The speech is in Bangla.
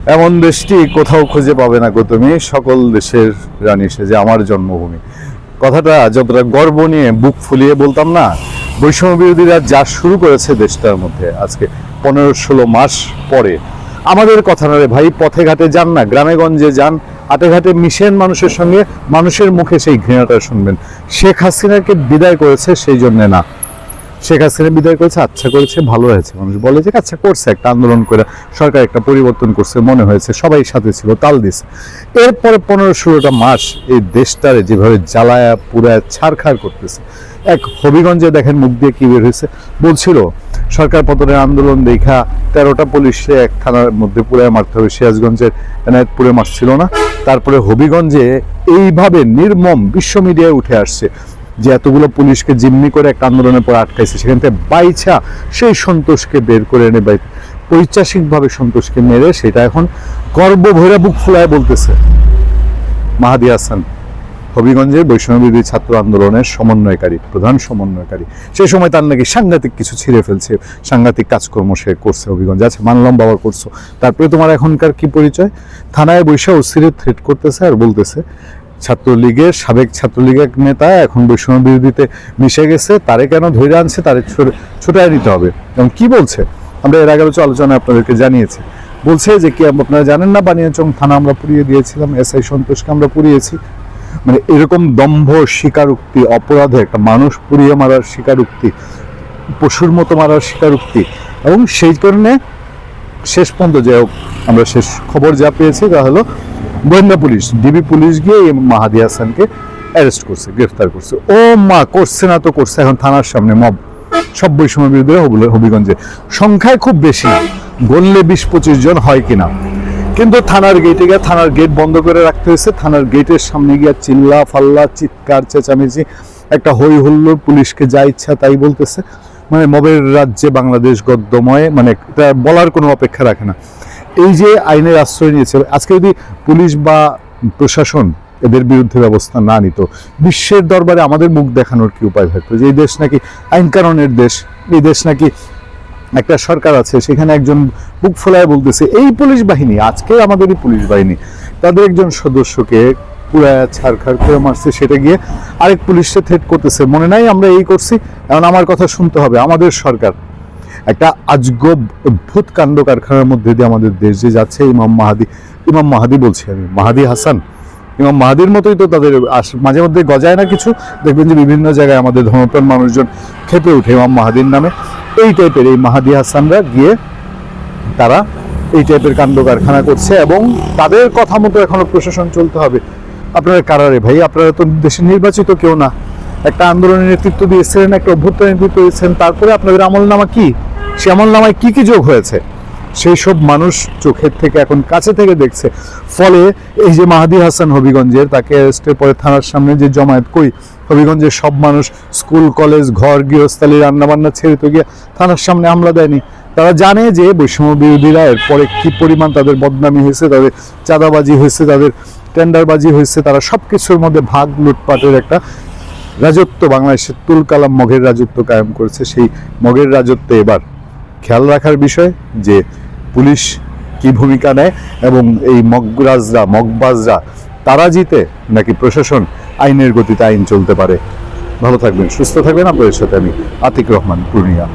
এমন দেশটি কোথাও খুঁজে পাবে না গো তুমি, সকল দেশের রানী সেজে আমার জন্মভূমি। কথাটা যতটা গর্ব নিয়ে বুক ফুলিয়ে বলতাম না, বৈষম্য বিরোধীরা যা শুরু করেছে দেশটার মধ্যে আজকে 15-16 মাস পরে, আমাদের কথা না রে ভাই। পথে ঘাটে যান না, গ্রামে গঞ্জে যান, হাটে ঘাটে মিশেন মানুষের সঙ্গে, মানুষের মুখে সেই ঘৃণাটা শুনবেন। শেখ হাসিনাকে বিদায় করেছে সেই জন্য না, শেখ হাসিনা বিদায় করেছে, আচ্ছা করেছে, ভালো হয়েছে। মানুষ বলে যে আচ্ছা করছে, একটা আন্দোলন করে সরকার একটা পরিবর্তন করছে, মনে হয়েছে, সবাই সাথে ছিল, তাল দিছে। এরপরে 15-16টা মাস এই দেশটারে যেভাবে জ্বালায়া পুরায় ছাড়খাড় করতেছে। এক হবিগঞ্জে দেখেন মুখ দিয়ে কি বের হয়েছে, বলছিল সরকার পতনের আন্দোলন দেখা 13টা পুলিশে এক থানার মধ্যে পুরায় মারতে হবে, সিরাজগঞ্জের এনায়েতপুরে মারছিল না। তারপরে হবিগঞ্জে এইভাবে নির্মম বিশ্ব মিডিয়ায় উঠে আসছে যে এতগুলো পুলিশকে জিম্মি করে একটা আন্দোলনের পর আটকাইছে, সেখান থেকে বাইছা সেই সন্তোষকে বের করে এনে ঐতিহাসিকভাবে সন্তোষকে মেরে সেটা এখন গর্ব ভৈরা বুক ফুলায় বলতেছে মাহাদি হাসান, হবিগঞ্জের বৈষম্যবিরোধী ছাত্র আন্দোলনের সমন্বয়কারী, প্রধান সমন্বয়কারী। সেই সময় তার নাকি সাংঘাতিক কিছু ছিঁড়ে ফেলছে, সাংঘাতিক কাজকর্ম সে করছে হবিগঞ্জে। আচ্ছা মানলাম বাবার করছো, তারপরে তোমার এখনকার কি পরিচয়? থানায় বৈশা অস্থির থ্রেট করতেছে আর বলতেছে ছাত্রলীগের সাবেক ছাত্রলীগের নেতা এখন বৈষম্য বিরোধীতে মিশে গেছে, তারে কেন ধরে আনছে, তারে ছোটায় নিতে হবে। এবং কি বলছে আমরা এর আগে আলোচনায় আপনাদেরকে জানিয়েছি, বলছে যে কি আপনারা জানেন না বানিয়াচং থানা আমরা পুড়িয়ে দিয়েছিলাম, এসআই সন্তোষকে আমরা পুড়িয়েছি। মানে এরকম দম্ভ স্বীকারোক্তি, অপরাধে একটা মানুষ পুড়িয়ে মারার স্বীকারোক্তি, পশুর মতো মারার স্বীকারোক্তি। এবং সেই কারণে শেষ পর্যন্ত যে আমরা শেষ খবর যা পেয়েছি তা হলো গোয়েন্দা পুলিশ, ডিবি পুলিশ গিয়ে এই মাহাদি হাসানকে অ্যারেস্ট করছে, গ্রেফতার করছে। ও মা, করছে না তো করছে, এখন থানার সামনে মব, সব বৈষম্য বিরোধীরা হবিগঞ্জে, সংখ্যায় খুব বেশি না, গড়লে 20-25 জন হয় কিনা। কিন্তু থানার গেটে গিয়ে থানার গেট বন্ধ করে রাখতে হয়েছে, থানার গেটের সামনে গিয়ে চিল্লা ফাল্লা, চিৎকার চেঁচামেচি, একটা হই হুল্লোড়, পুলিশকে যা ইচ্ছা তাই বলতেছে। মানে মবের রাজ্যে বাংলাদেশ গদ্যময়, মানে এটা বলার কোনো অপেক্ষা রাখে না। এই যে আইনের আশ্রয় নিয়েছে, আজকে যদি পুলিশ বা প্রশাসন এদের বিরুদ্ধে ব্যবস্থা না নিত, বিশ্বের দরবারে আমাদের মুখ দেখানোর কি উপায় থাকতো? যে এই দেশ নাকি আইন কানুনের দেশ, এই দেশ নাকি একটা সরকার আছে, সেখানে একজন বুক ফোলায় বলতেছে এই পুলিশ বাহিনী, আজকে আমাদেরই পুলিশ বাহিনী তাদের একজন সদস্যকে পুরায় ছাড়খাড় করে মারছে, সেটা গিয়ে আরেক পুলিশকে থ্রেট করতেছে, মনে নাই আমরা এই করছি, এখন আমার কথা শুনতে হবে। আমাদের সরকার একটা আজগব অদ্ভুত কাণ্ড কারখানার মধ্যে দিয়ে আমাদের দেশ যে যাচ্ছে। ইমাম মাহাদি বলছি আমি, মাহাদি হাসান, ইমাম মাহাদির মতোই তো তাদের মাঝে মধ্যে গজায় না কিছু, দেখবেন যে বিভিন্ন জায়গায় আমাদের ধর্মপ্রাণ মানুষজন খেপে উঠে ইমাম মাহাদির নামে। এই টাইপের এই মাহাদি হাসানরা গিয়ে তারা এই টাইপের কাণ্ড কারখানা করছে, এবং তাদের কথা মতো এখনো প্রশাসন চলতে হবে। আপনারা কারারে ভাই, আপনারা তো দেশের নির্বাচিত কেউ না, একটা আন্দোলনের নেতৃত্ব দিয়েছিলেন, একটা অভ্যুত্থানের নেতৃত্ব দিয়েছেন, তারপরে আপনাদের আমলনামা কি, সে আমলনামায় কি কি যোগ হয়েছে সেই সব মানুষ চোখের থেকে এখন কাছে থেকে দেখছে। ফলে এই যে মাহাদি হাসান হবিগঞ্জের, তাকে অ্যারেস্টের পরে থানার সামনে যে জমায়েত, কই হবিগঞ্জের সব মানুষ স্কুল কলেজ ঘর গৃহস্থালী রান্নাবান্না ছেড়ে তো গিয়ে থানার সামনে হামলা দেয়নি। তারা জানে যে বৈষম্য বিরোধীরা এরপরে কি পরিমাণ তাদের বদনামি হয়েছে, তাদের চাঁদাবাজি হয়েছে, তাদের টেন্ডারবাজি হয়েছে, তারা সব কিছুর মধ্যে ভাগ লুটপাটের একটা রাজত্ব বাংলাদেশের তুলকালাম মগের রাজত্ব কায়েম করেছে। সেই মগের রাজত্বে এবার খেয়াল রাখার বিষয় যে পুলিশ কি ভূমিকা নেয়, এবং এই মগবাজরা তারা জিতে নাকি প্রশাসন আইনের গতিতে আইন চলতে পারে। ভালো থাকবেন, সুস্থ থাকবেন। আপনাদের সাথে আমি আতিক রহমান, পূর্ণিয়া।